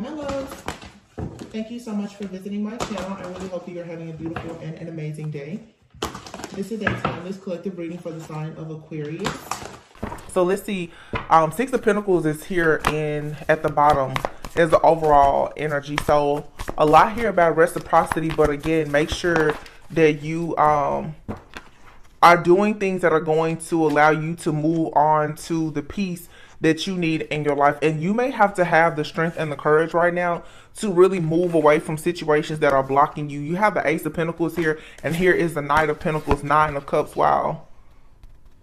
Hello. Thank you so much for visiting my channel. I really hope that you're having a beautiful and an amazing day. This is a timeless collective reading for the sign of Aquarius. So let's see. Six of Pentacles is here at the bottom as the overall energy. So a lot here about reciprocity, but again, make sure that you are doing things that are going to allow you to move on to the peace that you need in your life. And you may have to have the strength and the courage right now to really move away from situations that are blocking you. You have the Ace of Pentacles here, and here is the Knight of Pentacles, Nine of Cups. Wow.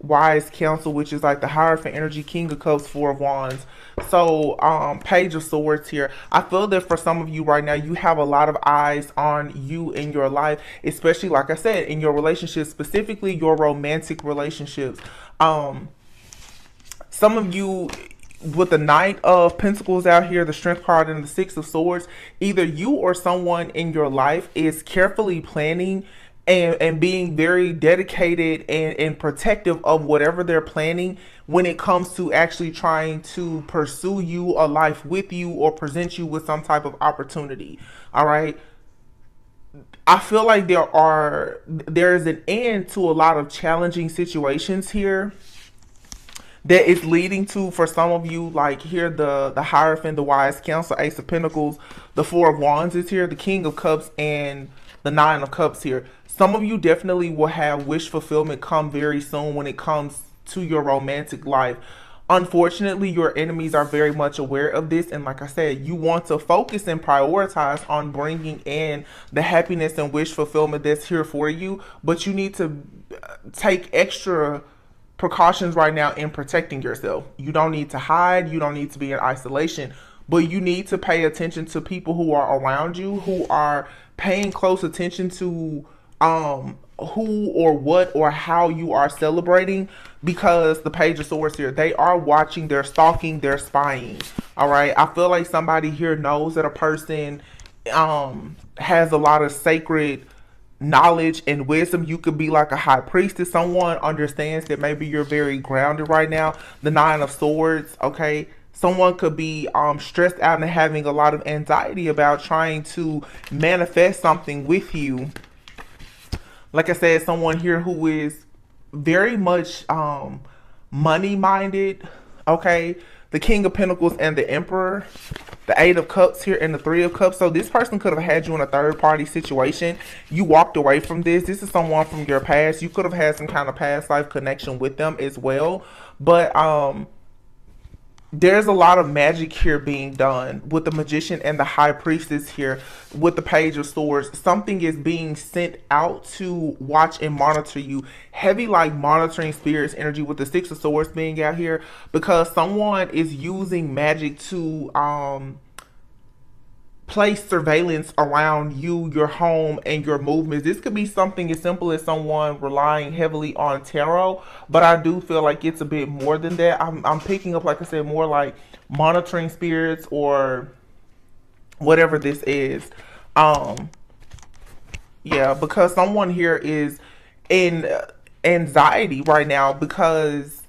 Wise Counsel, which is like the Hierophant energy, King of Cups, Four of Wands. So Page of Swords here. I feel that for some of you right now, you have a lot of eyes on you in your life, especially, like I said, in your relationships, specifically your romantic relationships. Some of you with the Knight of Pentacles out here, the Strength card, and the Six of Swords, either you or someone in your life is carefully planning and being very dedicated and protective of whatever they're planning when it comes to actually trying to pursue you, a life with you, or present you with some type of opportunity. All right. I feel like there is an end to a lot of challenging situations here that is leading to, for some of you, like here, the Hierophant, the Wise Counsel, Ace of Pentacles, the Four of Wands is here, the King of Cups, and the Nine of Cups here. Some of you definitely will have wish fulfillment come very soon when it comes to your romantic life. Unfortunately, your enemies are very much aware of this, and like I said, you want to focus and prioritize on bringing in the happiness and wish fulfillment that's here for you, but you need to take extra precautions right now in protecting yourself. You don't need to hide, you don't need to be in isolation, but you need to pay attention to people who are around you, who are paying close attention to who or what or how you are celebrating, because the Page of Swords here, they are watching, they're stalking, they're spying. All right, I feel like somebody here knows that a person has a lot of sacred knowledge and wisdom. You could be like a high priestess. Someone understands that maybe you're very grounded right now. The Nine of Swords, okay? Someone could be stressed out and having a lot of anxiety about trying to manifest something with you. Like I said, someone here who is very much money minded, okay? The King of Pentacles and the Emperor, the Eight of Cups here, and the Three of Cups. So this person could have had you in a third-party situation. You walked away from this. This is someone from your past. You could have had some kind of past life connection with them as well. But there's a lot of magic here being done with the Magician and the High Priestess here with the Page of Swords. Something is being sent out to watch and monitor you. Heavy like monitoring spirits energy with the Six of Swords being out here, because someone is using magic to place surveillance around you, your home, and your movements. This could be something as simple as someone relying heavily on tarot, but I do feel like it's a bit more than that. I'm picking up, like I said, more like monitoring spirits or whatever this is. Yeah, because someone here is in anxiety right now because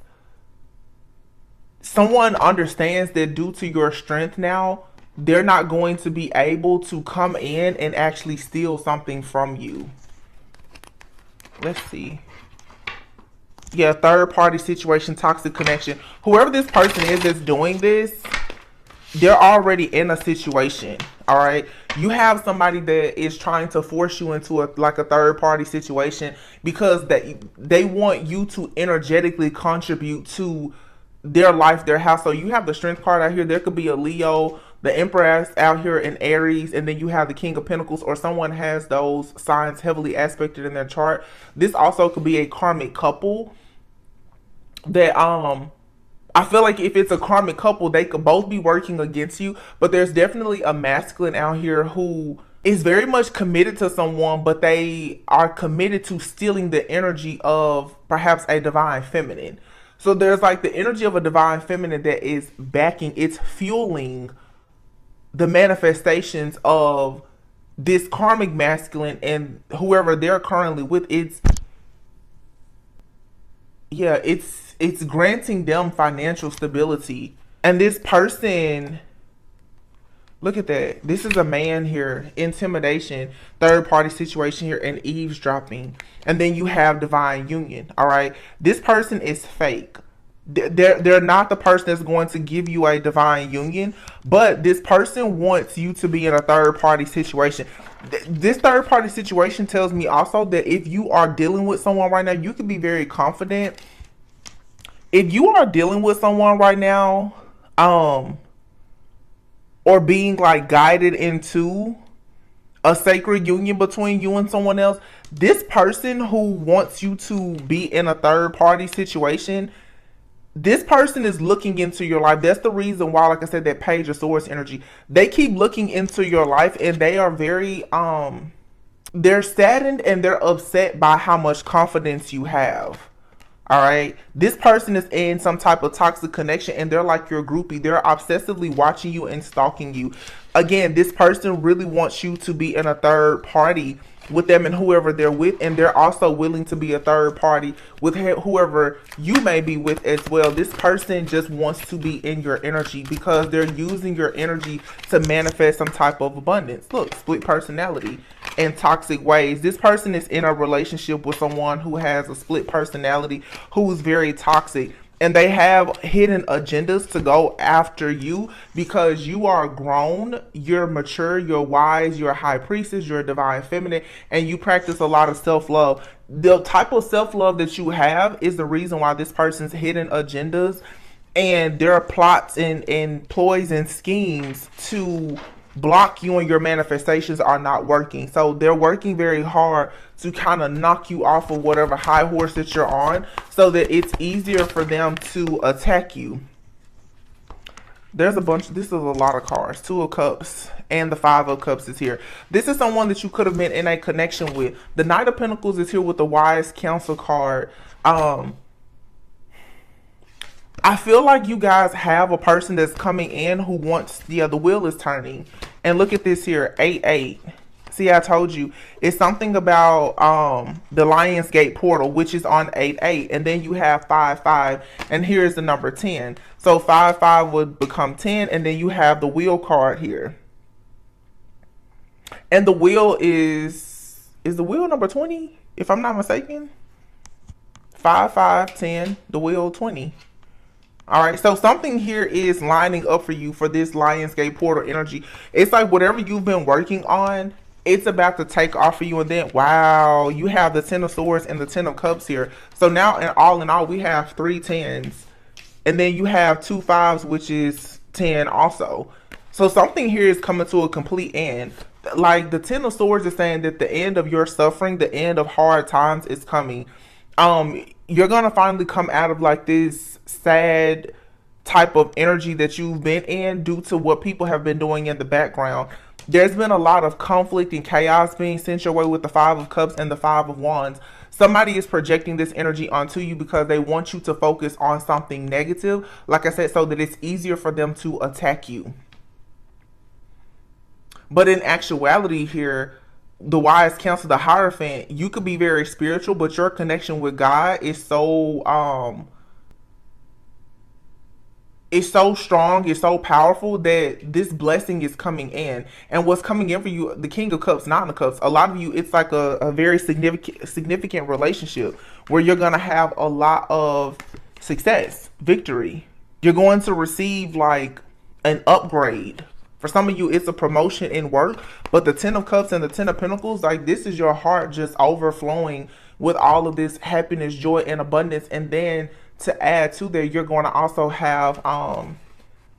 someone understands that due to your strength now, they're not going to be able to come in and actually steal something from you. Let's see. Yeah, third party situation, toxic connection. Whoever this person is that's doing this, they're already in a situation. All right. You have somebody that is trying to force you into a third party situation because they want you to energetically contribute to their life, their house. So you have the Strength card out here. There could be a Leo, the Empress out here in Aries, and then you have the King of Pentacles, or someone has those signs heavily aspected in their chart. This also could be a karmic couple that I feel like if it's a karmic couple, they could both be working against you, but there's definitely a masculine out here who is very much committed to someone, but they are committed to stealing the energy of perhaps a divine feminine. So there's like the energy of a divine feminine that is backing, it's fueling the manifestations of this karmic masculine and whoever they're currently with. It's granting them financial stability. And this person Look at that. This is a man here. Intimidation, third party situation here, and eavesdropping. And then you have divine union. All right. This person is fake. They're not the person that's going to give you a divine union, but this person wants you to be in a third party situation. This third party situation tells me also that if you are dealing with someone right now, you can be very confident. If you are dealing with someone right now, or being like guided into a sacred union between you and someone else, this person who wants you to be in a third party situation, this person is looking into your life. That's the reason why, like I said, that Page of Swords energy, they keep looking into your life, and they are very they're saddened and they're upset by how much confidence you have. All right. This person is in some type of toxic connection, and they're like your groupie. They're obsessively watching you and stalking you. Again, this person really wants you to be in a third party with them and whoever they're with, and they're also willing to be a third party with whoever you may be with as well. This person just wants to be in your energy because they're using your energy to manifest some type of abundance. Look, split personality and toxic ways. This person is in a relationship with someone who has a split personality, who is very toxic. And they have hidden agendas to go after you because you are grown, you're mature, you're wise, you're a high priestess, you're a divine feminine, and you practice a lot of self-love. The type of self-love that you have is the reason why this person's hidden agendas and their plots and ploys and schemes to block you and your manifestations are not working. So they're working very hard to kind of knock you off of whatever high horse that you're on so that it's easier for them to attack you. There's a bunch, this is a lot of cards. Two of Cups and the Five of Cups is here. This is someone that you could have been in a connection with. The Knight of Pentacles is here with the Wise Counsel card. I feel like you guys have a person that's coming in who wants, the wheel is turning. And look at this here, 8-8. See, I told you. It's something about the Lionsgate portal, which is on 8-8. And then you have 5-5. And here's the number 10. So 5-5 would become 10. And then you have the wheel card here. And the wheel is the wheel number 20? If I'm not mistaken. 5, 5, 10. The wheel 20. All right, so something here is lining up for you for this Lionsgate portal energy. It's like whatever you've been working on, it's about to take off for you. And then, wow, you have the Ten of Swords and the Ten of Cups here. So now, in all, we have 3 10s. And then you have 2 5s, which is 10 also. So something here is coming to a complete end. Like the Ten of Swords is saying that the end of your suffering, the end of hard times is coming. You're going to finally come out of like this sad type of energy that you've been in due to what people have been doing in the background. There's been a lot of conflict and chaos being sent your way with the Five of Cups and the Five of Wands. Somebody is projecting this energy onto you because they want you to focus on something negative, like I said, so that it's easier for them to attack you. But in actuality here, the Wise Counsel, the Hierophant, you could be very spiritual, but your connection with God is so it's so strong, it's so powerful that this blessing is coming in. And what's coming in for you, the King of Cups, Nine of Cups, a lot of you, it's like a very significant relationship where you're going to have a lot of success, victory. You're going to receive like an upgrade. For some of you, it's a promotion in work, but the Ten of Cups and the Ten of Pentacles, like this is your heart just overflowing with all of this happiness, joy, and abundance. And then to add to that, you're going to also have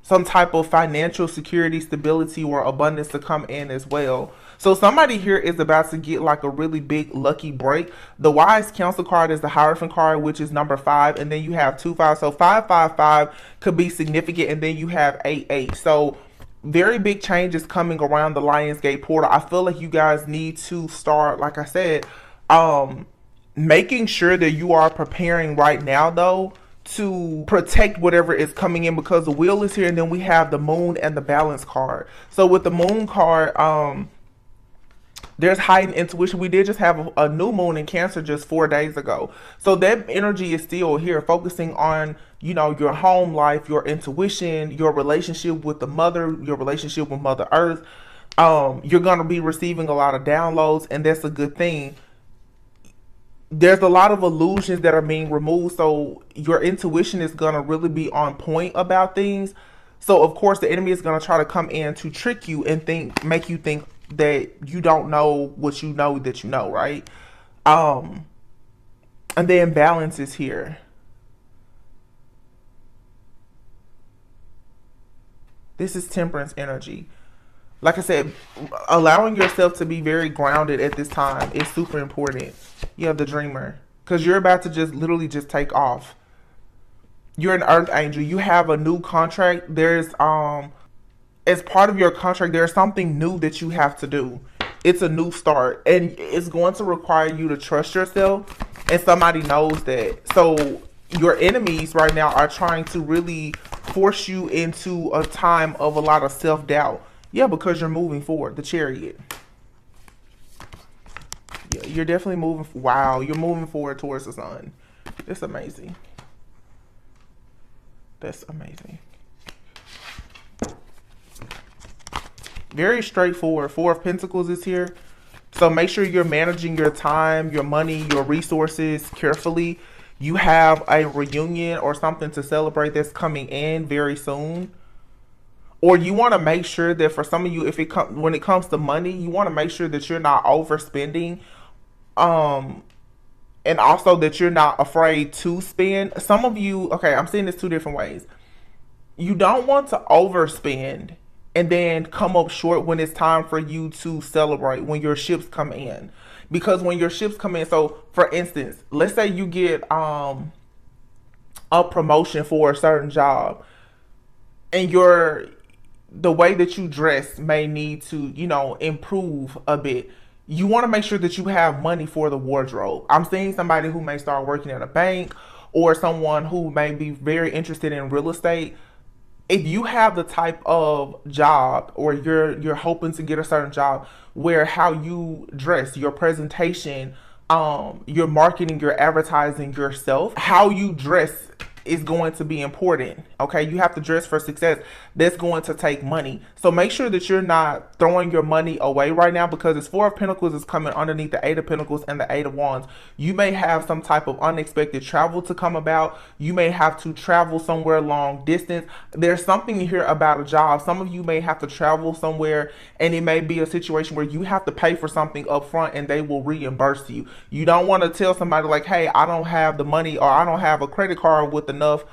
some type of financial security, stability, or abundance to come in as well. So somebody here is about to get like a really big lucky break. The Wise Counsel card is the Hierophant card, which is number 5. And then you have 2 5. So 5 5 5 could be significant. And then you have 8 8. So very big changes coming around the Lionsgate portal. I feel like you guys need to start, like I said, making sure that you are preparing right now, though, to protect whatever is coming in, because the Wheel is here, and then we have the Moon and the Balance card. So with the Moon card, There's heightened intuition. We did just have a new moon in Cancer just 4 days ago. So that energy is still here, focusing on, your home life, your intuition, your relationship with the mother, your relationship with Mother Earth. You're going to be receiving a lot of downloads, and that's a good thing. There's a lot of illusions that are being removed, so your intuition is going to really be on point about things. So of course the enemy is going to try to come in to trick you and make you think that you don't know what you know that you know, right? And then balance is here. This is temperance energy. Like I said, allowing yourself to be very grounded at this time is super important. You have the dreamer, because you're about to just literally just take off. You're an earth angel. You have a new contract. There's as part of your contract, there's something new that you have to do. It's a new start, and it's going to require you to trust yourself, and somebody knows that. So your enemies right now are trying to really force you into a time of a lot of self-doubt. Yeah, because you're moving forward. The Chariot. Yeah, you're definitely moving. Wow, you're moving forward towards the sun. It's amazing. That's amazing. Very straightforward. Four of Pentacles is here. So make sure you're managing your time, your money, your resources carefully. You have a reunion or something to celebrate that's coming in very soon. Or you want to make sure that for some of you, when it comes to money, you want to make sure that you're not overspending. And also that you're not afraid to spend. Some of you, okay, I'm seeing this two different ways. You don't want to overspend and then come up short when it's time for you to celebrate, when your ships come in. Because when your ships come in, so for instance, let's say you get a promotion for a certain job, and the way that you dress may need to, improve a bit. You want to make sure that you have money for the wardrobe. I'm seeing somebody who may start working at a bank, or someone who may be very interested in real estate. If you have the type of job, or you're hoping to get a certain job where how you dress, your presentation, your marketing, your advertising yourself, how you dress is going to be important. Okay, you have to dress for success. That's going to take money. So make sure that you're not throwing your money away right now, because it's Four of Pentacles is coming underneath the Eight of Pentacles and the Eight of Wands. You may have some type of unexpected travel to come about. You may have to travel somewhere long distance. There's something here about a job. Some of you may have to travel somewhere, and it may be a situation where you have to pay for something up front and they will reimburse you. You don't want to tell somebody like, hey, I don't have the money, or I don't have a credit card with enough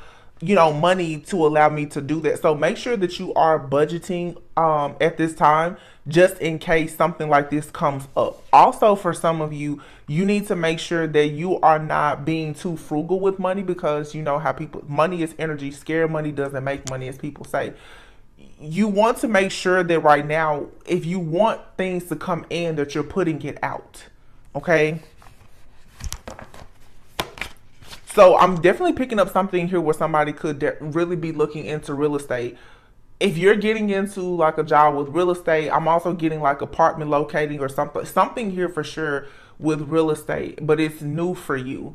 money to allow me to do that. So make sure that you are budgeting at this time, just in case something like this comes up. Also, for some of you, you need to make sure that you are not being too frugal with money, because you know how money is energy. Scared money doesn't make money, as people say. You want to make sure that right now, if you want things to come in, that you're putting it out. Okay. So I'm definitely picking up something here where somebody could really be looking into real estate. If you're getting into like a job with real estate, I'm also getting like apartment locating or something here for sure with real estate, but it's new for you.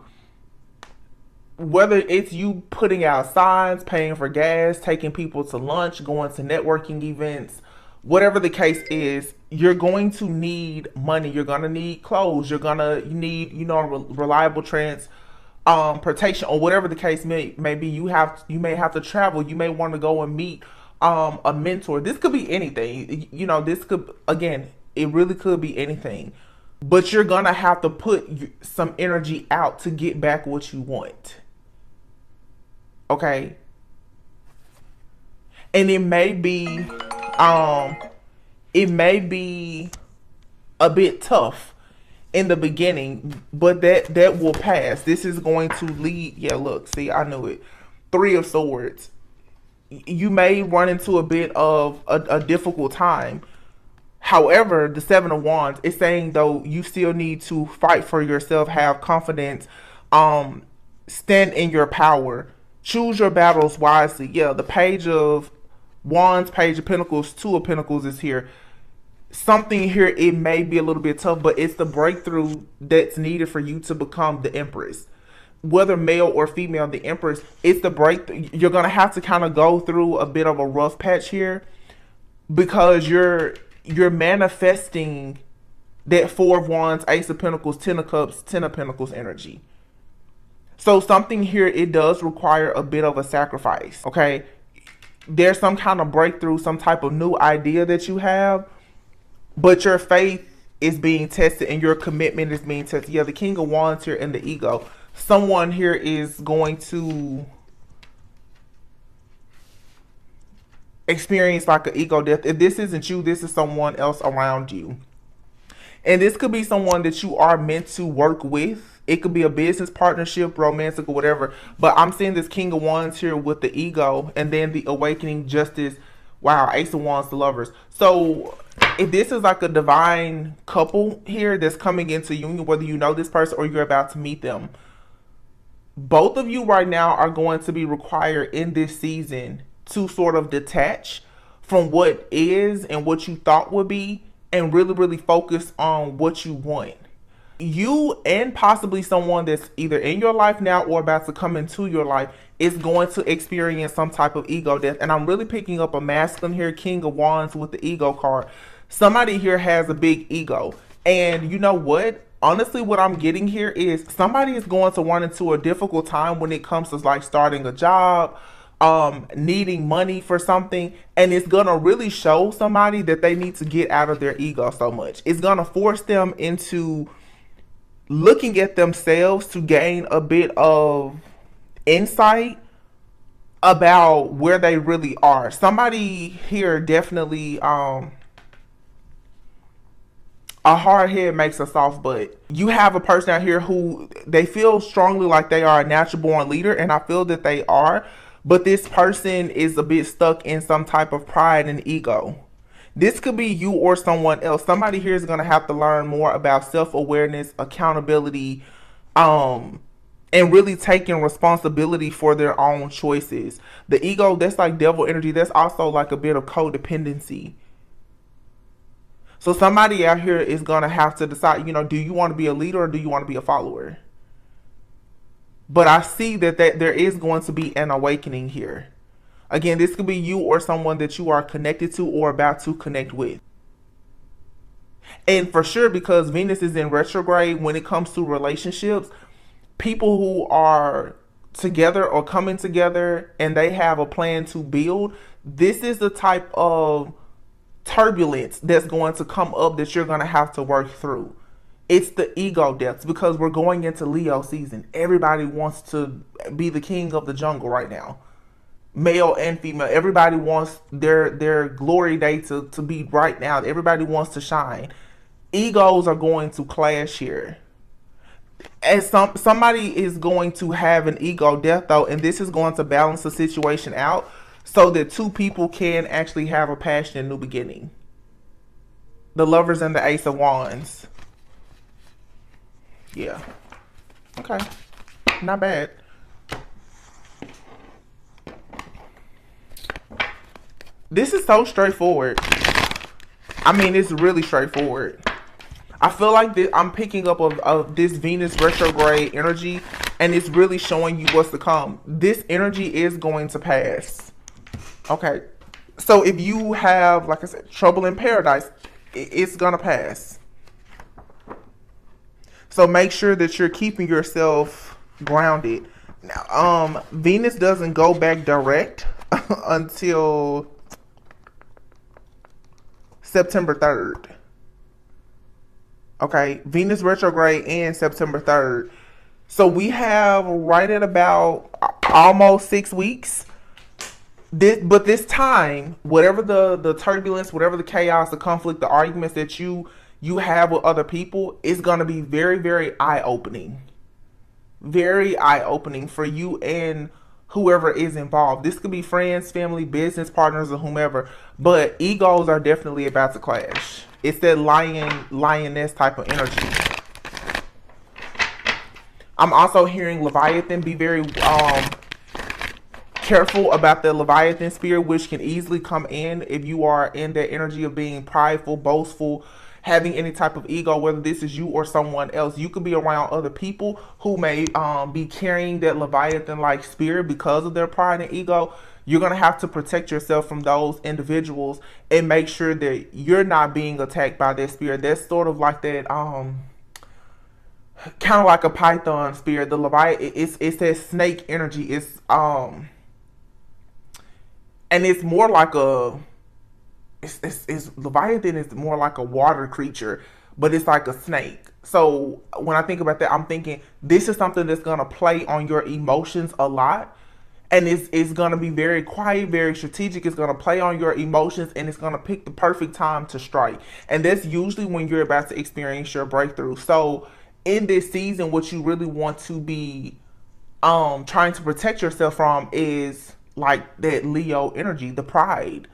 Whether it's you putting out signs, paying for gas, taking people to lunch, going to networking events, whatever the case is, you're going to need money. You're going to need clothes. You're going to need, reliable transportation, or whatever the case may be. You may have to travel. You may want to go and meet a mentor. This could be anything. This could, again, it really could be anything. But you're gonna have to put some energy out to get back what you want. Okay. And it may be a bit tough in the beginning, but that will pass. This is going to lead. Yeah, look, see, I knew it. Three of Swords. You may run into a bit of a difficult time. However, the Seven of Wands is saying, though, you still need to fight for yourself, have confidence, stand in your power, choose your battles wisely. Yeah, the Page of Wands, Page of Pentacles, Two of Pentacles is here. something here, it may be a little bit tough, but it's the breakthrough that's needed for you to become the Empress. Whether male or female, the Empress, it's the breakthrough. You're going to have to kind of go through a bit of a rough patch here, because you're manifesting that Four of Wands, Ace of Pentacles, Ten of Cups, Ten of Pentacles energy. So something here, it does require a bit of a sacrifice, okay? There's some kind of breakthrough, some type of new idea that you have, but your faith is being tested and your commitment is being tested. Yeah, the King of Wands here and the ego. Someone here is going to experience like an ego death. If this isn't you, this is someone else around you. And this could be someone that you are meant to work with. It could be a business partnership, romantic, or whatever. But I'm seeing this King of Wands here with the ego, and then the awakening, justice. Wow, Ace of Wands, the lovers. So if this is like a divine couple here that's coming into union, whether you know this person or you're about to meet them, both of you right now are going to be required in this season to sort of detach from what is and what you thought would be, and really, really focus on what you want. You and possibly someone that's either in your life now or about to come into your life is going to experience some type of ego death. And I'm really picking up a masculine here, King of Wands with the ego card. Somebody here has a big ego. And you know what? Honestly, what I'm getting here is somebody is going to run into a difficult time when it comes to like starting a job, needing money for something, and it's gonna really show somebody that they need to get out of their ego so much. It's gonna force them into looking at themselves to gain a bit of insight about where they really are. Somebody here definitely a hard head makes a soft butt. You have a person out here who they feel strongly like they are a natural born leader, and I feel that they are. But this person is a bit stuck in some type of pride and ego. This could be you or someone else. Somebody here is going to have to learn more about self-awareness, accountability, and really taking responsibility for their own choices. The ego, that's like devil energy. That's also like a bit of codependency. So somebody out here is going to have to decide, you know, do you want to be a leader or do you want to be a follower? But I see that there is going to be an awakening here. Again, this could be you or someone that you are connected to or about to connect with. And for sure, because Venus is in retrograde, when it comes to relationships, people who are together or coming together and they have a plan to build, this is the type of turbulence that's going to come up that you're going to have to work through. It's the ego deaths, because we're going into Leo season. Everybody wants to be the king of the jungle right now. Male and female. Everybody wants their glory day to be right now. Everybody wants to shine. Egos are going to clash here. And somebody is going to have an ego death though, and this is going to balance the situation out so that two people can actually have a passionate new beginning. The lovers and the Ace of Wands. Yeah. Okay. Not bad. This is so straightforward. I mean, it's really straightforward. I feel like I'm picking up of this Venus retrograde energy, and it's really showing you what's to come. This energy is going to pass. Okay. So if you have, like I said, trouble in paradise, it's going to pass. So make sure that you're keeping yourself grounded. Now, Venus doesn't go back direct until September 3rd. Okay, Venus retrograde ends September 3rd. So we have right at about almost 6 weeks. But this time, whatever the turbulence, whatever the chaos, the conflict, the arguments that you have with other people, is going to be very, very eye-opening. Very eye-opening for you and whoever is involved. This could be friends, family, business partners, or whomever. But egos are definitely about to clash. It's that lioness type of energy. I'm also hearing Leviathan. Be very careful about the Leviathan spirit, which can easily come in if you are in that energy of being prideful, boastful, having any type of ego, whether this is you or someone else. You could be around other people who may be carrying that Leviathan like spirit because of their pride and ego. You're going to have to protect yourself from those individuals and make sure that you're not being attacked by that spirit. That's sort of like that kind of like a python spirit. The Leviathan, it's that snake energy. And it's more like it's Leviathan is more like a water creature, but it's like a snake. So when I think about that, I'm thinking this is something that's gonna play on your emotions a lot. And it's gonna be very quiet, very strategic. It's gonna play on your emotions, and it's gonna pick the perfect time to strike. And that's usually when you're about to experience your breakthrough. So in this season, what you really want to be trying to protect yourself from is like that Leo energy, the pride,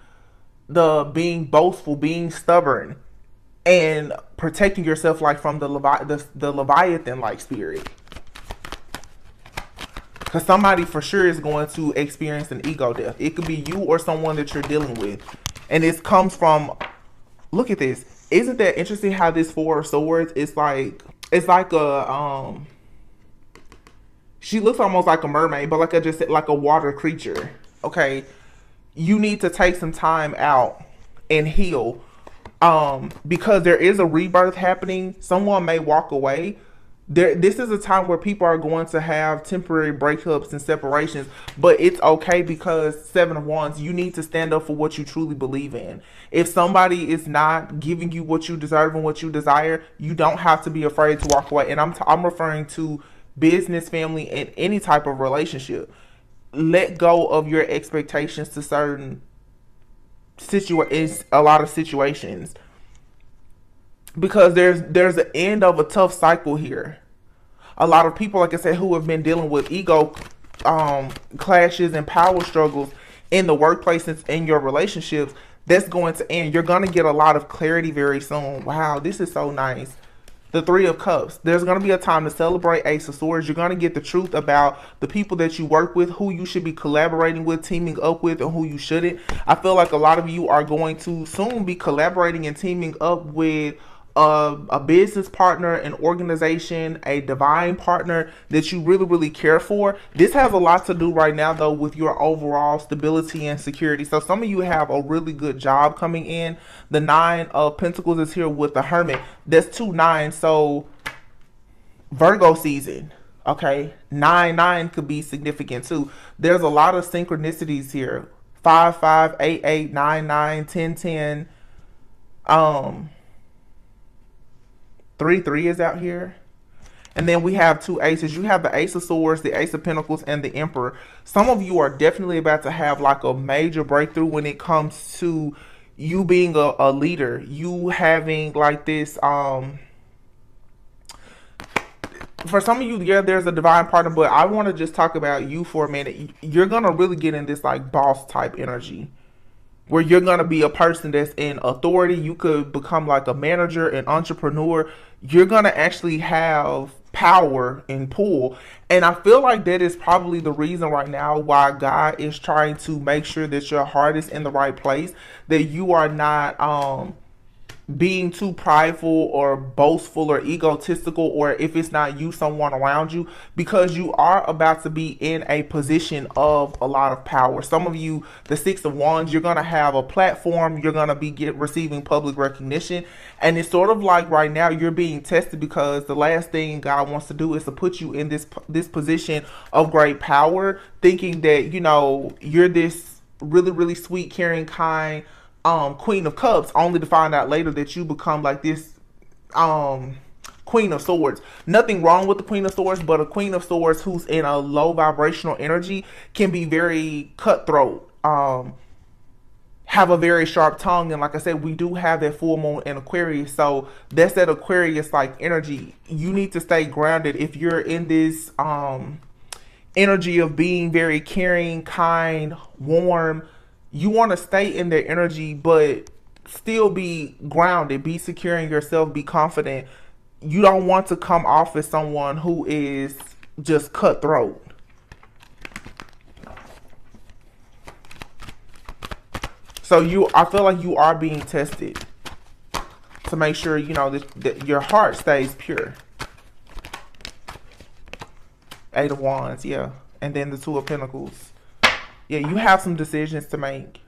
the being boastful, being stubborn, and protecting yourself like from the Leviathan like spirit. Because somebody for sure is going to experience an ego death. It could be you or someone that you're dealing with. And it comes from, look at this. Isn't that interesting how this Four of Swords is like, it's like a, she looks almost like a mermaid, but like I just said, like a water creature. Okay. You need to take some time out and heal. Because there is a rebirth happening. Someone may walk away. This is a time where people are going to have temporary breakups and separations, but it's okay because Seven of Wands, you need to stand up for what you truly believe in. If somebody is not giving you what you deserve and what you desire, you don't have to be afraid to walk away. And I'm referring to business, family, and any type of relationship. Let go of your expectations to certain a lot of situations. Because there's an end of a tough cycle here. A lot of people, like I said, who have been dealing with ego clashes and power struggles in the workplace and in your relationships, that's going to end. You're going to get a lot of clarity very soon. Wow, this is so nice. The Three of Cups. There's going to be a time to celebrate Ace of Swords. You're going to get the truth about the people that you work with, who you should be collaborating with, teaming up with, and who you shouldn't. I feel like a lot of you are going to soon be collaborating and teaming up with a business partner, an organization, a divine partner that you really, really care for. This has a lot to do right now, though, with your overall stability and security. So some of you have a really good job coming in. The Nine of Pentacles is here with the Hermit. That's 2 9. So Virgo season. Okay. 9 could be significant too. There's a lot of synchronicities here. 5 5, 8 8, 9 9, 10 10. 3 3 is out here. And then we have 2 aces. You have the Ace of Swords, the Ace of Pentacles, and the Emperor. Some of you are definitely about to have like a major breakthrough when it comes to you being a leader. You having like this, for some of you, yeah, there's a divine partner, but I want to just talk about you for a minute. You're going to really get in this like boss type energy, where you're going to be a person that's in authority. You could become like a manager, an entrepreneur. You're going to actually have power and pull. And I feel like that is probably the reason right now why God is trying to make sure that your heart is in the right place, that you are not being too prideful or boastful or egotistical, or if it's not you, someone around you, because you are about to be in a position of a lot of power. Some of you, the Six of Wands, you're going to have a platform, you're going to be receiving public recognition, and it's sort of like right now you're being tested, because the last thing God wants to do is to put you in this position of great power, thinking that, you know, you're this really, really sweet, caring, kind Queen of Cups, only to find out later that you become like this Queen of Swords. Nothing wrong with the Queen of Swords, but a Queen of Swords who's in a low vibrational energy can be very cutthroat, have a very sharp tongue, and like I said, we do have that full moon in Aquarius, so that's that Aquarius like energy. You need to stay grounded if you're in this energy of being very caring, kind, warm. You want to stay in their energy, but still be grounded, be secure in yourself, be confident. You don't want to come off as someone who is just cutthroat. So I feel like you are being tested to make sure, you know, that your heart stays pure. Eight of Wands, yeah. And then the Two of Pentacles. Yeah, you have some decisions to make.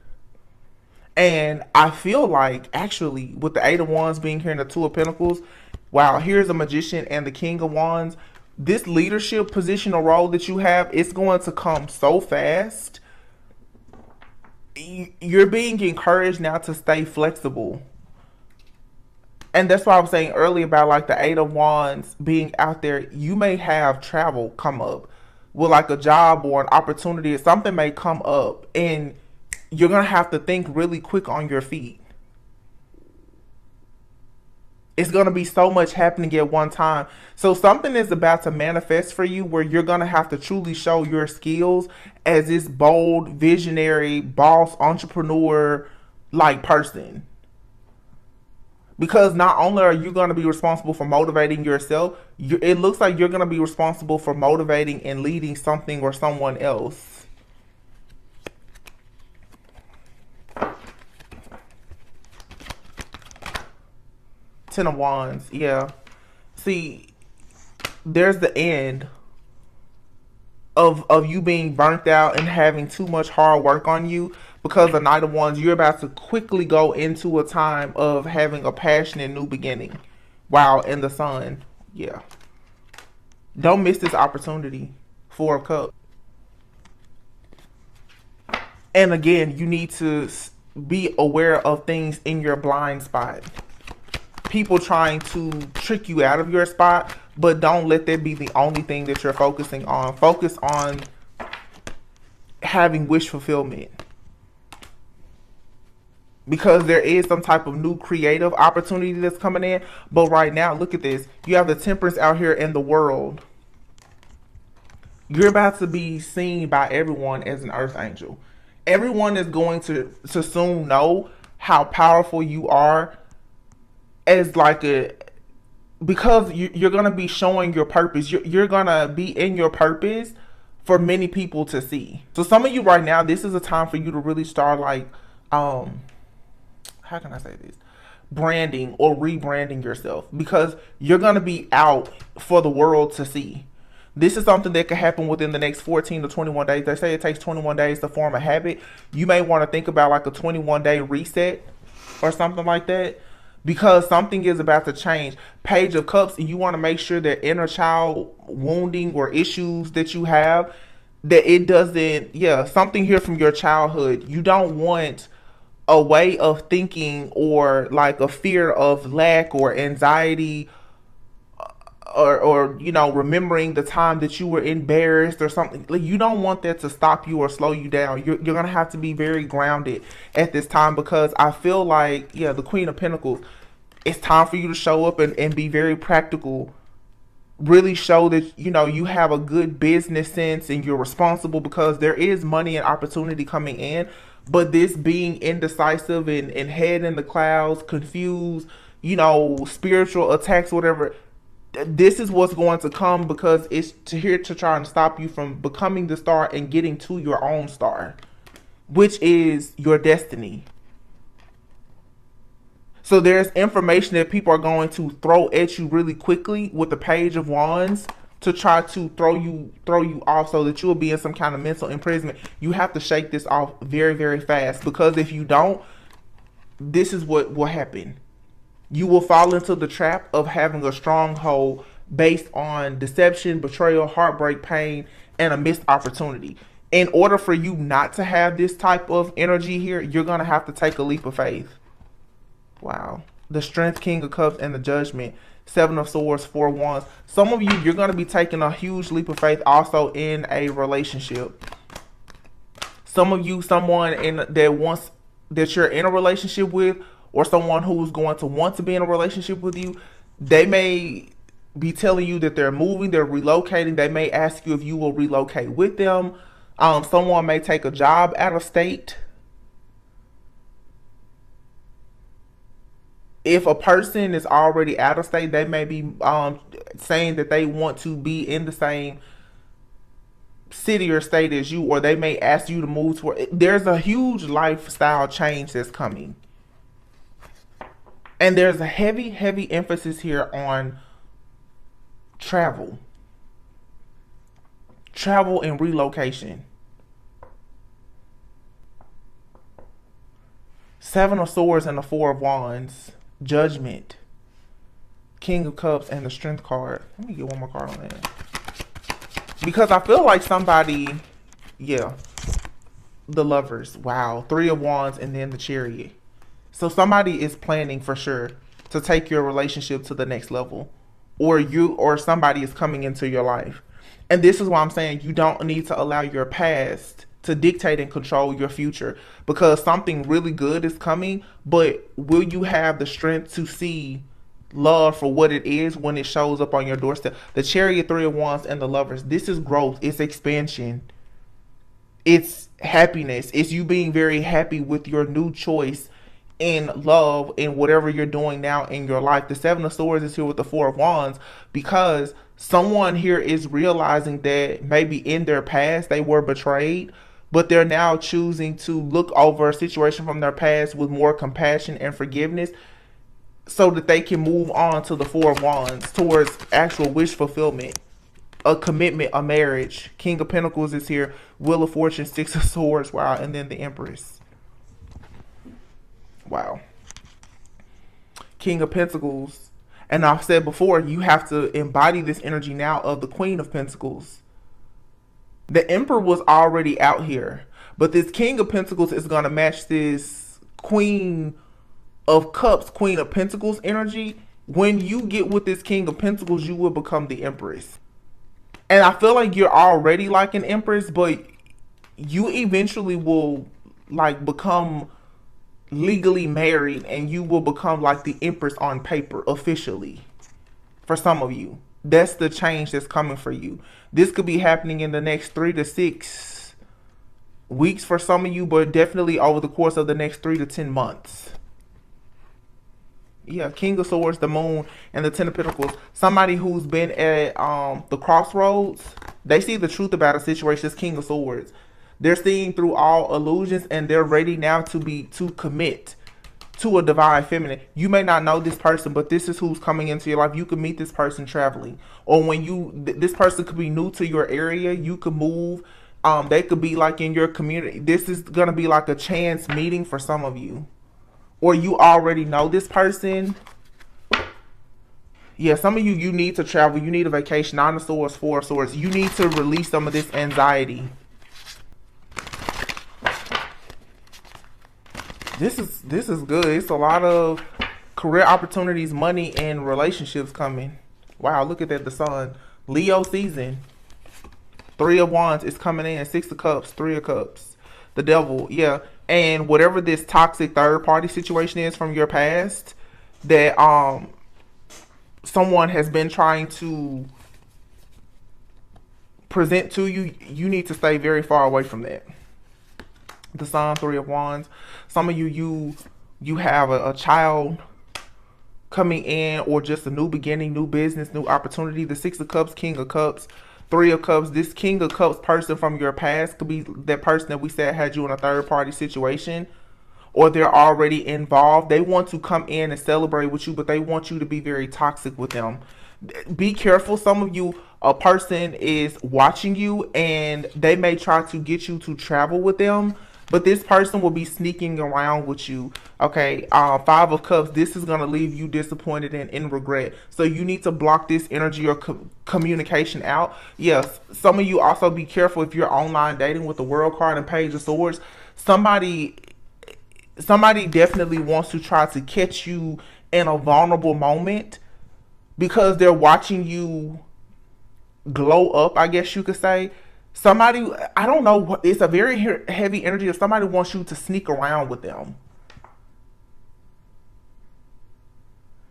And I feel like, actually, with the Eight of Wands being here and the Two of Pentacles, wow, here's a Magician and the King of Wands. This leadership position or role that you have, it's going to come so fast. You're being encouraged now to stay flexible. And that's why I was saying earlier about like the Eight of Wands being out there. You may have travel come up with like a job or an opportunity, or something may come up, and you're going to have to think really quick on your feet. It's going to be so much happening at one time. So something is about to manifest for you where you're going to have to truly show your skills as this bold, visionary, boss, entrepreneur like person. Because not only are you going to be responsible for motivating yourself, it looks like you're going to be responsible for motivating and leading something or someone else. Ten of Wands, yeah. See, there's the end of you being burnt out and having too much hard work on you. Because the Knight of Wands, you're about to quickly go into a time of having a passionate new beginning. Wow, and the Sun, yeah. Don't miss this opportunity. Four of Cups. And again, you need to be aware of things in your blind spot. People trying to trick you out of your spot, but don't let that be the only thing that you're focusing on. Focus on having wish fulfillment. Because there is some type of new creative opportunity that's coming in. But right now, look at this. You have the Temperance out here in the world. You're about to be seen by everyone as an Earth Angel. Everyone is going to soon know how powerful you are as like a... Because you're going to be showing your purpose. You're going to be in your purpose for many people to see. So some of you right now, this is a time for you to really start like... how can I say this? Branding or rebranding yourself, because you're going to be out for the world to see. This is something that could happen within the next 14 to 21 days. They say it takes 21 days to form a habit. You may want to think about like a 21-day reset or something like that, because something is about to change. Page of Cups, and you want to make sure that inner child wounding or issues that you have, that it doesn't, something here from your childhood. You don't want a way of thinking or like a fear of lack or anxiety or you know, remembering the time that you were embarrassed or something. Like, you don't want that to stop you or slow you down. You're going to have to be very grounded at this time, because I feel like, the Queen of Pentacles, it's time for you to show up and be very practical. Really show that, you know, you have a good business sense and you're responsible, because there is money and opportunity coming in. But this being indecisive and head in the clouds, confused, you know, spiritual attacks, whatever, this is what's going to come, because it's here to try and stop you from becoming the star and getting to your own star, which is your destiny. So there's information that people are going to throw at you really quickly with the Page of Wands to try to throw you off, so that you will be in some kind of mental imprisonment. You have to shake this off very, very fast, because if you don't, this is what will happen. You will fall into the trap of having a stronghold based on deception, betrayal, heartbreak, pain, and a missed opportunity. In order for you not to have this type of energy here, you're going to have to take a leap of faith. Wow. The Strength, King of Cups, and the Judgment. Seven of Swords, Four of Wands. Some of you, you're going to be taking a huge leap of faith also in a relationship. Some of you, someone that you're in a relationship with, or someone who's going to want to be in a relationship with you, they may be telling you that they're moving, they're relocating. They may ask you if you will relocate with them. Someone may take a job out of state. If a person is already out of state, they may be saying that they want to be in the same city or state as you, or they may ask you to move to. There's a huge lifestyle change that's coming. And there's a heavy, heavy emphasis here on travel. Travel and relocation. Seven of Swords and the Four of Wands. Judgment. King of Cups and the Strength card. Let me get one more card on that. Because I feel like somebody, yeah, the Lovers. Wow. Three of Wands and then the Chariot. So somebody is planning for sure to take your relationship to the next level. Or you or somebody is coming into your life. And this is why I'm saying you don't need to allow your past to dictate and control your future, because something really good is coming, but will you have the strength to see love for what it is when it shows up on your doorstep? The Chariot, Three of Wands, and the Lovers. This is growth. It's expansion. It's happiness. It's you being very happy with your new choice in love in whatever you're doing now in your life. The Seven of Swords is here with the Four of Wands because someone here is realizing that maybe in their past they were betrayed, but they're now choosing to look over a situation from their past with more compassion and forgiveness so that they can move on to the Four of Wands towards actual wish fulfillment, a commitment, a marriage. King of Pentacles is here, Wheel of Fortune, Six of Swords, wow, and then the Empress. Wow. King of Pentacles. And I've said before, you have to embody this energy now of the Queen of Pentacles. The Emperor was already out here, but this King of Pentacles is going to match this Queen of Cups, Queen of Pentacles energy. When you get with this King of Pentacles, you will become the Empress. And I feel like you're already like an Empress, but you eventually will like become legally married and you will become like the Empress on paper officially. For some of you, that's the change that's coming for you. This could be happening in the next 3 to 6 weeks for some of you, but definitely over the course of the next 3 to 10 months. Yeah, King of Swords, the Moon, and the Ten of Pentacles. Somebody who's been at the crossroads, they see the truth about a situation. It's King of Swords. They're seeing through all illusions and they're ready now to commit to a divine feminine. You may not know this person, but this is who's coming into your life. You can meet this person traveling, or when this person could be new to your area. You could move. They could be like in your community. This is gonna be like a chance meeting for some of you, or you already know this person. Yeah, some of you, you need to travel. You need a vacation. Nine of Swords, Four of Swords. You need to release some of this anxiety. This is good. It's a lot of career opportunities, money, and relationships coming. Wow, look at that. The Sun. Leo season. Three of Wands is coming in. Six of Cups. Three of Cups. The Devil. Yeah. And whatever this toxic third party situation is from your past that someone has been trying to present to you, you need to stay very far away from that. The Sun, Three of Wands. Some of you have a child coming in, or just a new beginning, new business, new opportunity. The Six of Cups, King of Cups, Three of Cups. This King of Cups person from your past could be that person that we said had you in a third party situation, or they're already involved. They want to come in and celebrate with you, but they want you to be very toxic with them. Be careful. Some of you, a person is watching you and they may try to get you to travel with them, but this person will be sneaking around with you. Okay, Five of Cups. This is going to leave you disappointed and in regret. So you need to block this energy or communication out. Yes, some of you also be careful if you're online dating with the World card and Page of Swords. Somebody definitely wants to try to catch you in a vulnerable moment because they're watching you glow up, I guess you could say. Somebody, I don't know, it's a very heavy energy if somebody wants you to sneak around with them.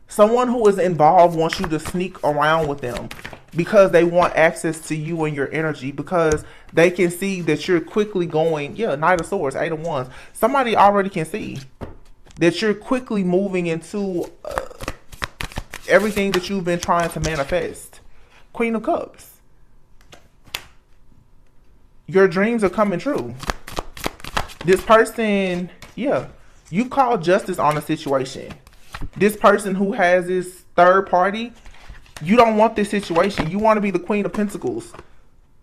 Someone who is involved wants you to sneak around with them because they want access to you and your energy, because they can see that you're quickly going, yeah, Knight of Swords, Eight of Wands. Somebody already can see that you're quickly moving into everything that you've been trying to manifest. Queen of Cups. your dreams are coming true. This person, yeah, you called justice on a situation. This person who has this third party, you don't want this situation. You want to be the Queen of Pentacles.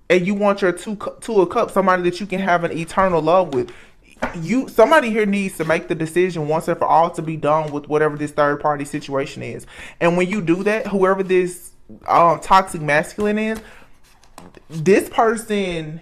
And you want your two of cups, somebody that you can have an eternal love with. Somebody here needs to make the decision once and for all to be done with whatever this third party situation is. And when you do that, whoever this toxic masculine is, this person,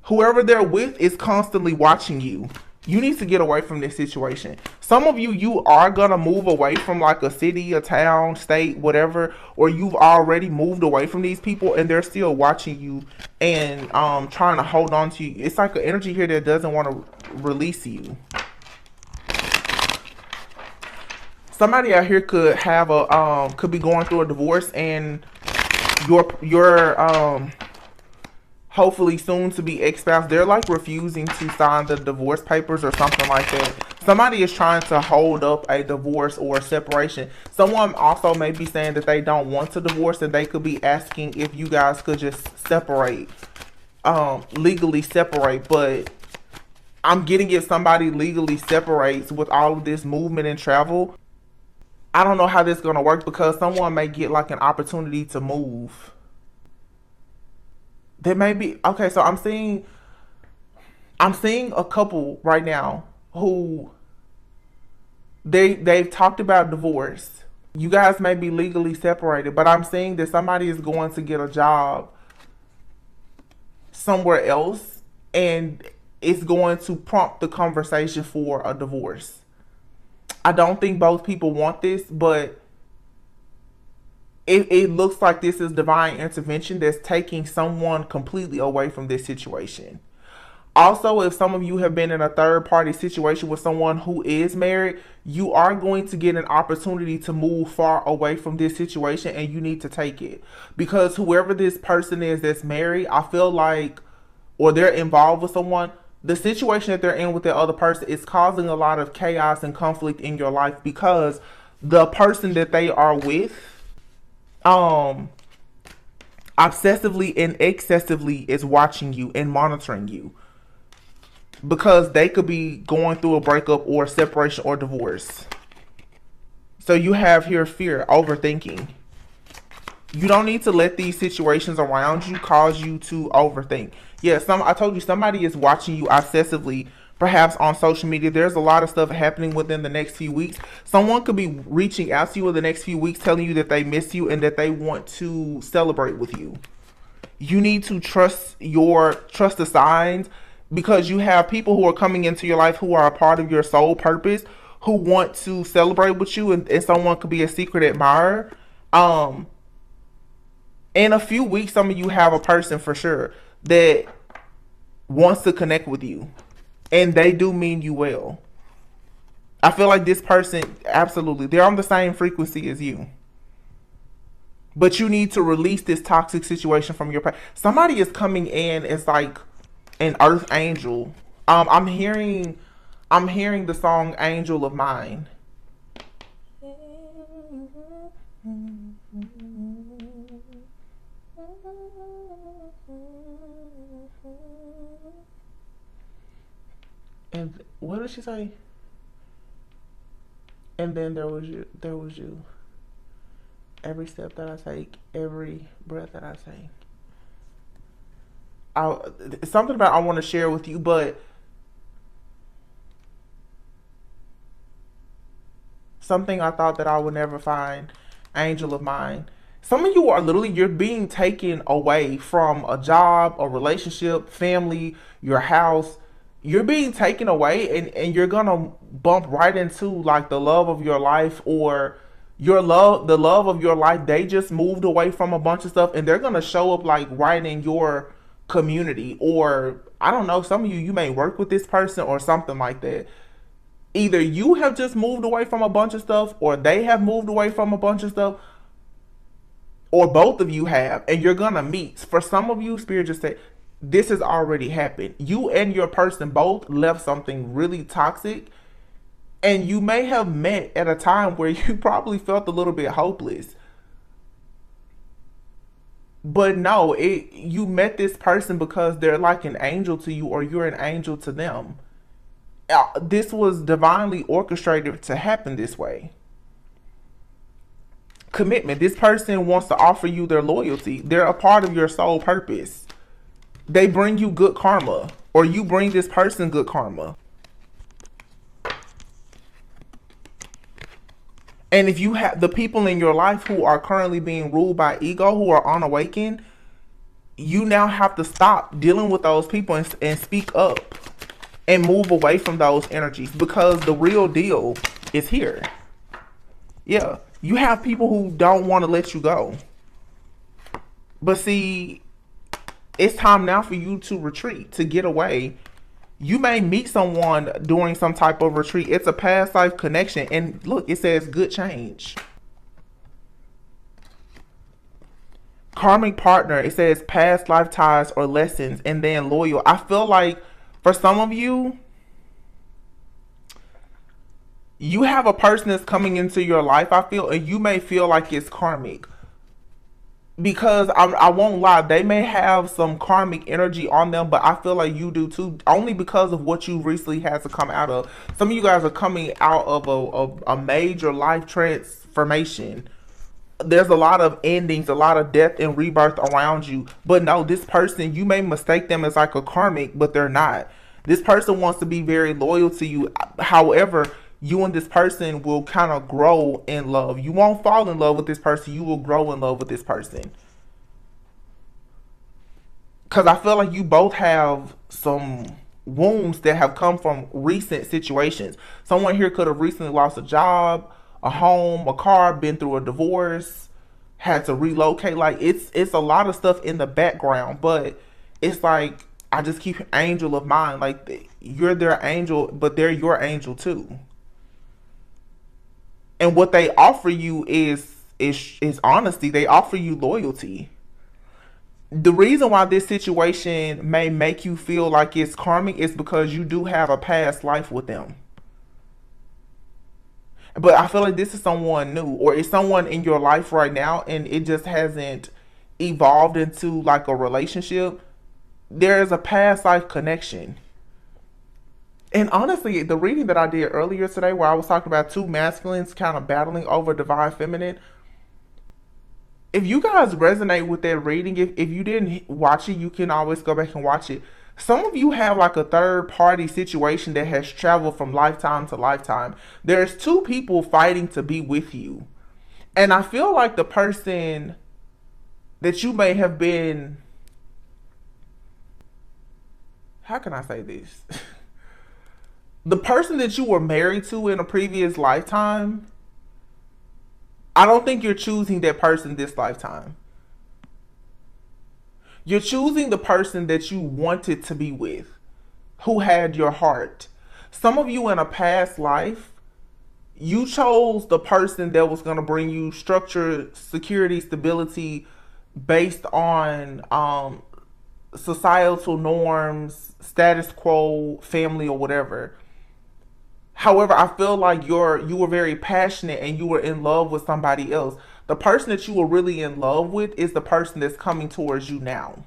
whoever they're with, is constantly watching you. You need to get away from this situation. Some of you are going to move away from like a city, a town, state, whatever, or you've already moved away from these people and they're still watching you and trying to hold on to you. It's like an energy here that doesn't want to release you. Somebody out here could have could be going through a divorce, and your hopefully soon to be ex-spouse, they're like refusing to sign the divorce papers or something like that. Somebody is trying to hold up a divorce or a separation. Someone also may be saying that they don't want to divorce, and they could be asking if you guys could just separate, legally separate. But I'm getting, if somebody legally separates with all of this movement and travel, I don't know how this is going to work, because someone may get like an opportunity to move. There may be, okay, so I'm seeing a couple right now who they've talked about divorce. You guys may be legally separated, but I'm seeing that somebody is going to get a job somewhere else, and it's going to prompt the conversation for a divorce. I don't think both people want this, but it looks like this is divine intervention that's taking someone completely away from this situation. Also, if some of you have been in a third party situation with someone who is married, you are going to get an opportunity to move far away from this situation, and you need to take it. Because whoever this person is that's married, I feel like, or they're involved with someone, the situation that they're in with the other person is causing a lot of chaos and conflict in your life, because the person that they are with obsessively and excessively is watching you and monitoring you, because they could be going through a breakup or separation or divorce. So you have here fear, overthinking. You don't need to let these situations around you cause you to overthink. Yeah, I told you, somebody is watching you obsessively, perhaps on social media. There's a lot of stuff happening within the next few weeks. Someone could be reaching out to you in the next few weeks, telling you that they miss you and that they want to celebrate with you. You need to trust the signs, because you have people who are coming into your life who are a part of your soul purpose, who want to celebrate with you, and someone could be a secret admirer. In a few weeks, some of you have a person for sure that wants to connect with you, and they do mean you well. I feel like this person, absolutely, they're on the same frequency as you. But you need to release this toxic situation from your past. Somebody is coming in as like an earth angel. I'm hearing the song Angel of Mine. And what did she say? And then there was you. Every step that I take, every breath that I take. Something about I want to share with you, but something I thought that I would never find. Angel of Mine. Some of you are literally, you're being taken away from a job, a relationship, family, your house. You're being taken away, and you're gonna bump right into like the love of your life, or the love of your life. They just moved away from a bunch of stuff, and they're gonna show up like right in your community, or I don't know, some of you may work with this person or something like that. Either you have just moved away from a bunch of stuff, or they have moved away from a bunch of stuff, or both of you have, and you're gonna meet. For some of you, Spirit just said this has already happened. You and your person both left something really toxic, and you may have met at a time where you probably felt a little bit hopeless. But no, you met this person because they're like an angel to you or you're an angel to them. This was divinely orchestrated to happen this way. Commitment. This person wants to offer you their loyalty. They're a part of your soul purpose. They bring you good karma, or you bring this person good karma. And if you have the people in your life who are currently being ruled by ego, who are unawakened, you now have to stop dealing with those people and speak up and move away from those energies because the real deal is here. Yeah, you have people who don't want to let you go. But see, it's time now for you to retreat, to get away. You may meet someone during some type of retreat. It's a past life connection. And look, it says good change. Karmic partner, it says past life ties or lessons, and then loyal. I feel like for some of you, you have a person that's coming into your life, I feel, and you may feel like it's karmic. Because I won't lie, they may have some karmic energy on them, but I feel like you do too, only because of what you recently had to come out of. Some of you guys are coming out of a major life transformation. There's a lot of endings, a lot of death and rebirth around you. But no, this person, you may mistake them as like a karmic, but they're not. This person wants to be very loyal to you. However, you and this person will kind of grow in love. You won't fall in love with this person. You will grow in love with this person. Because I feel like you both have some wounds that have come from recent situations. Someone here could have recently lost a job, a home, a car, been through a divorce, had to relocate. Like it's a lot of stuff in the background, but it's like I just keep angel of mine. Like you're their angel, but they're your angel too. And what they offer you is honesty. They offer you loyalty. The reason why this situation may make you feel like it's karmic is because you do have a past life with them. But I feel like this is someone new, or it's someone in your life right now and it just hasn't evolved into like a relationship. There is a past life connection. And honestly, the reading that I did earlier today, where I was talking about two masculines kind of battling over divine feminine, if you guys resonate with that reading, if you didn't watch it, you can always go back and watch it. Some of you have like a third party situation that has traveled from lifetime to lifetime. There's two people fighting to be with you. And I feel like the person that you may have been, how can I say this? The person that you were married to in a previous lifetime, I don't think you're choosing that person this lifetime. You're choosing the person that you wanted to be with, who had your heart. Some of you in a past life, you chose the person that was going to bring you structure, security, stability based on societal norms, status quo, family, or whatever. However, I feel like you were very passionate and you were in love with somebody else. The person that you were really in love with is the person that's coming towards you now.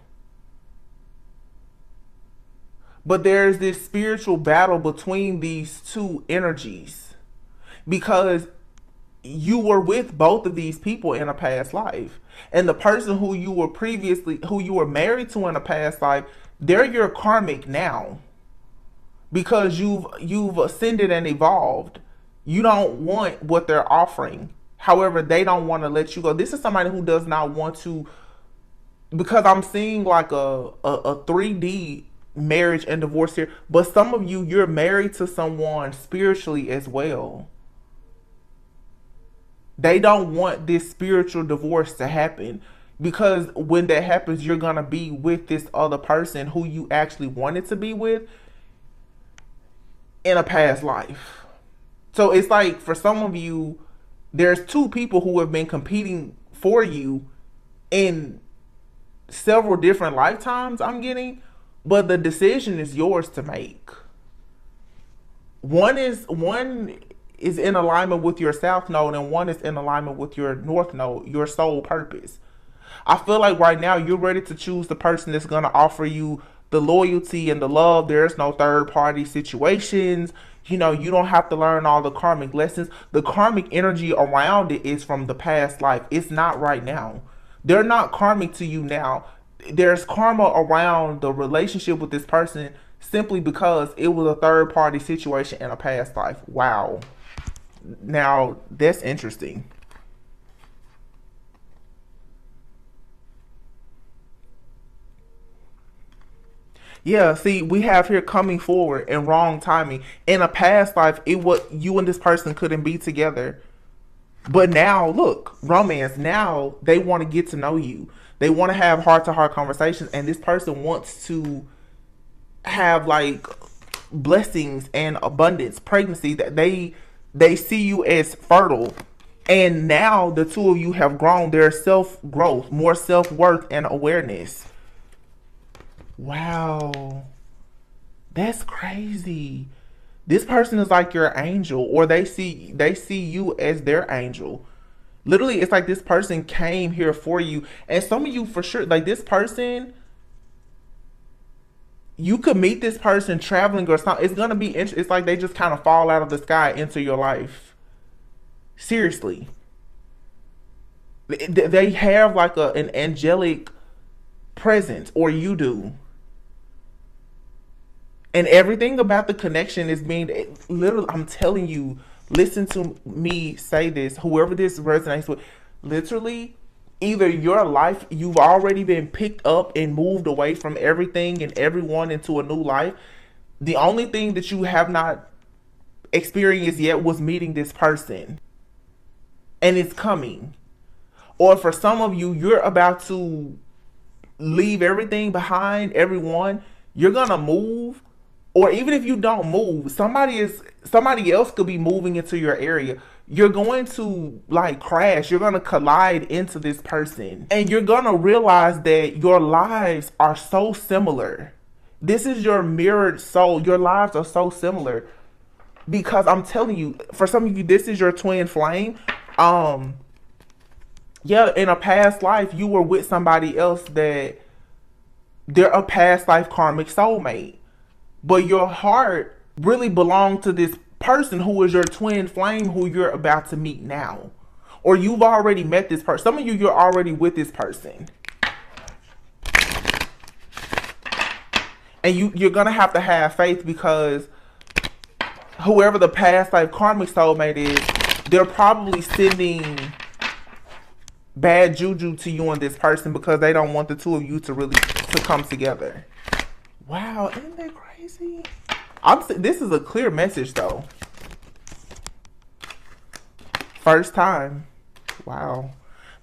But there's this spiritual battle between these two energies because you were with both of these people in a past life. And the person who you were married to in a past life, they're your karmic now. Because you've ascended and evolved. You don't want what they're offering. However, they don't want to let you go. This is somebody who does not want to, because I'm seeing like a 3D marriage and divorce here. But some of you, you're married to someone spiritually as well. They don't want this spiritual divorce to happen. Because when that happens, you're going to be with this other person who you actually wanted to be with in a past life. So it's like for some of you, there's two people who have been competing for you in several different lifetimes, I'm getting, but the decision is yours to make. One is in alignment with your south node and one is in alignment with your north node, your soul purpose. I feel like right now you're ready to choose the person that's going to offer you the loyalty and the love. There's no third party situations. You know, you don't have to learn all the karmic lessons. The karmic energy around it is from the past life. It's not right now. They're not karmic to you now. There's karma around the relationship with this person simply because it was a third party situation in a past life. Wow. Now, that's interesting. Yeah, see, we have here coming forward in wrong timing. In a past life, it was you and this person couldn't be together. But now, look, romance. Now they want to get to know you. They want to have heart to heart conversations, and this person wants to have like blessings and abundance, pregnancy. That they see you as fertile, and now the two of you have grown. There's self growth, more self worth, and awareness. Wow, that's crazy. This person is like your angel, or they see you as their angel. Literally, it's like this person came here for you, and some of you for sure, like this person, you could meet this person traveling or something. It's gonna be it's like they just kind of fall out of the sky into your life. Seriously, they have like an angelic presence, or you do. And everything about the connection is being literally, I'm telling you, listen to me say this, whoever this resonates with, literally, either your life, you've already been picked up and moved away from everything and everyone into a new life. The only thing that you have not experienced yet was meeting this person, and it's coming. Or for some of you, you're about to leave everything behind, everyone. You're gonna move, or even if you don't move, somebody else could be moving into your area. You're going to like crash. You're going to collide into this person, and you're going to realize that your lives are so similar. This is your mirrored soul. Your lives are so similar because I'm telling you, for some of you, this is your twin flame. Yeah, in a past life, you were with somebody else that they're a past life karmic soulmate. But your heart really belonged to this person who is your twin flame who you're about to meet now. Or you've already met this person. Some of you, you're already with this person. And you're going to have faith because whoever the past life karmic soulmate is, they're probably sending bad juju to you and this person because they don't want the two of you to really to come together. Wow, isn't that crazy? This is a clear message though. First time. Wow.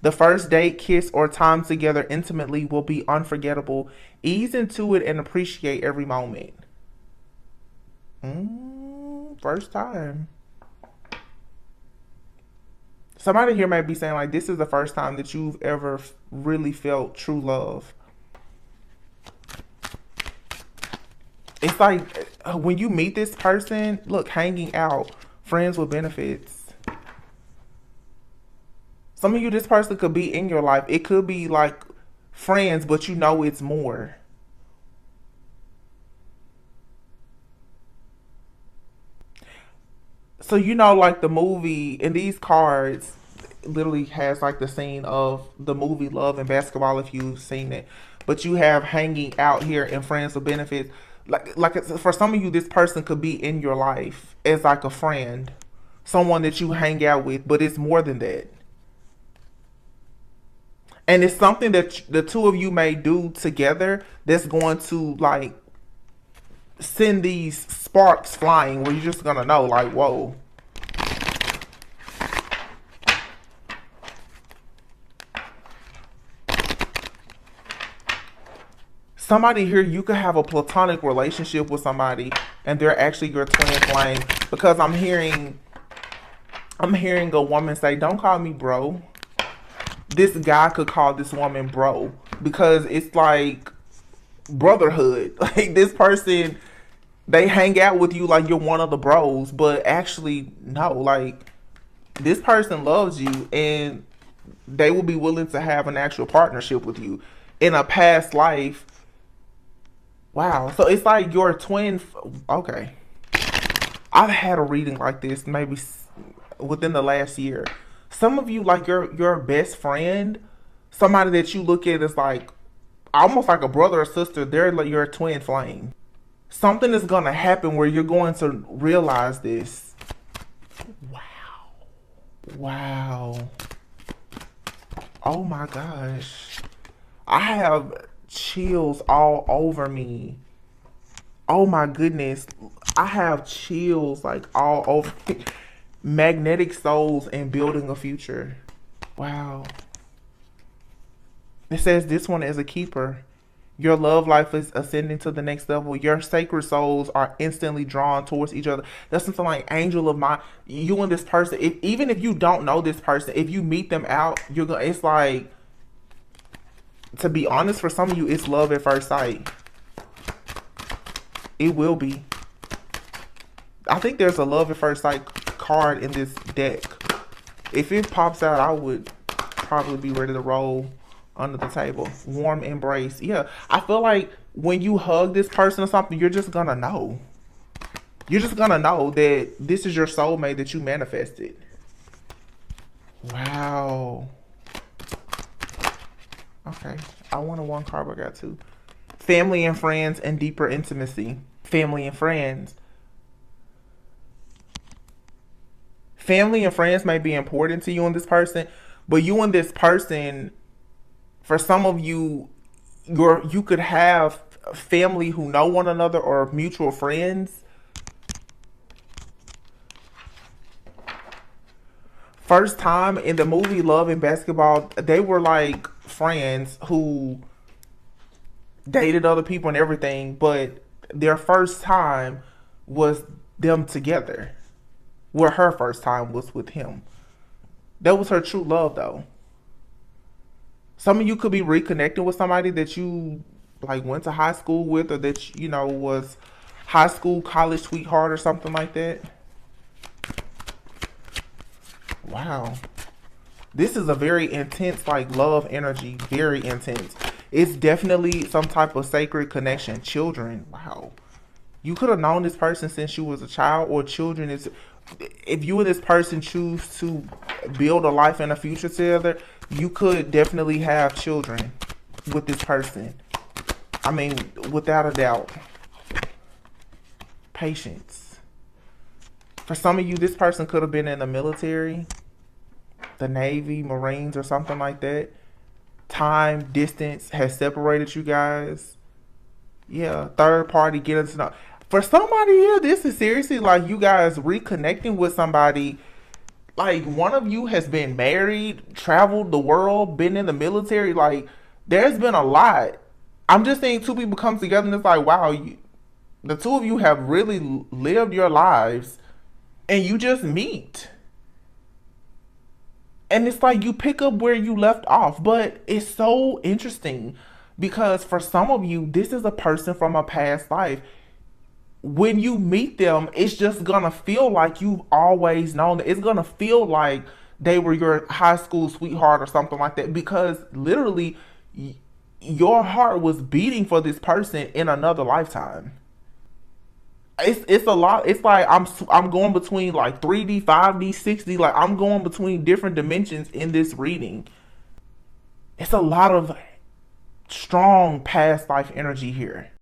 The first date, kiss, or time together intimately will be unforgettable. Ease into it and appreciate every moment. First time. Somebody here might be saying like, this is the first time that you've ever really felt true love. It's like when you meet this person, look, hanging out, friends with benefits. Some of you, this person could be in your life. It could be like friends, but you know it's more. So, you know, like the movie in these cards literally has like the scene of the movie Love and Basketball, if you've seen it. But you have hanging out here and friends with benefits. Like for some of you, this person could be in your life as like a friend, someone that you hang out with, but it's more than that. And it's something that the two of you may do together that's going to like send these sparks flying where you're just gonna know like, whoa. Somebody here, you could have a platonic relationship with somebody and they're actually your twin flame, because I'm hearing a woman say, don't call me bro. This guy could call this woman bro because it's like brotherhood. Like this person, they hang out with you like you're one of the bros, but actually no, like this person loves you and they will be willing to have an actual partnership with you in a past life. Wow. So it's like your twin. Okay. I've had a reading like this maybe within the last year. Some of you, like your best friend, somebody that you look at as like almost like a brother or sister, they're like your twin flame. Something is gonna happen where you're going to realize this. Wow. Wow. Oh my gosh. I have chills all over me. Oh my goodness. I have chills like all over me. Magnetic souls and building a future. Wow. It says this one is a keeper. Your love life is ascending to the next level. Your sacred souls are instantly drawn towards each other. That's something like angel of mine. You and this person, even if you don't know this person, if you meet them out, you're gonna. It's like, to be honest, for some of you, it's love at first sight. It will be. I think there's a love at first sight card in this deck. If it pops out, I would probably be ready to roll under the table. Warm embrace. Yeah, I feel like when you hug this person or something, you're just gonna know. You're just gonna know that this is your soulmate that you manifested. Wow. Okay, I wanted one card, but I got two. Family and friends and deeper intimacy. Family and friends. Family and friends may be important to you and this person, but you and this person, for some of you, you could have family who know one another or mutual friends. First time in the movie Love and Basketball, they were like friends who dated other people and everything, but their first time was them together. Where her first time was with him. That was her true love, though. Some of you could be reconnecting with somebody that you like went to high school with, or that was high school, college sweetheart, or something like that. Wow, this is a very intense, like, love energy. Very intense. It's definitely some type of sacred connection. Children. Wow, you could have known this person since you was a child, or children is. If you and this person choose to build a life and a future together, you could definitely have children with this person. I mean, without a doubt. Patience. For some of you, this person could have been in the military, the Navy, Marines, or something like that. Time, distance has separated you guys. Yeah, third party getting to know. For somebody here, this is seriously like you guys reconnecting with somebody. Like, one of you has been married, traveled the world, been in the military. Like, there's been a lot. I'm just saying two people come together and it's like, wow, the two of you have really lived your lives and you just meet. And it's like you pick up where you left off. But it's so interesting because for some of you, this is a person from a past life. When you meet them, it's just gonna feel like you've always known that. It's gonna feel like they were your high school sweetheart or something like that, because literally your heart was beating for this person in another lifetime. It's a lot. It's like I'm going between like 3D, 5D, 6D. Like, I'm going between different dimensions in this reading. It's a lot of strong past life energy here.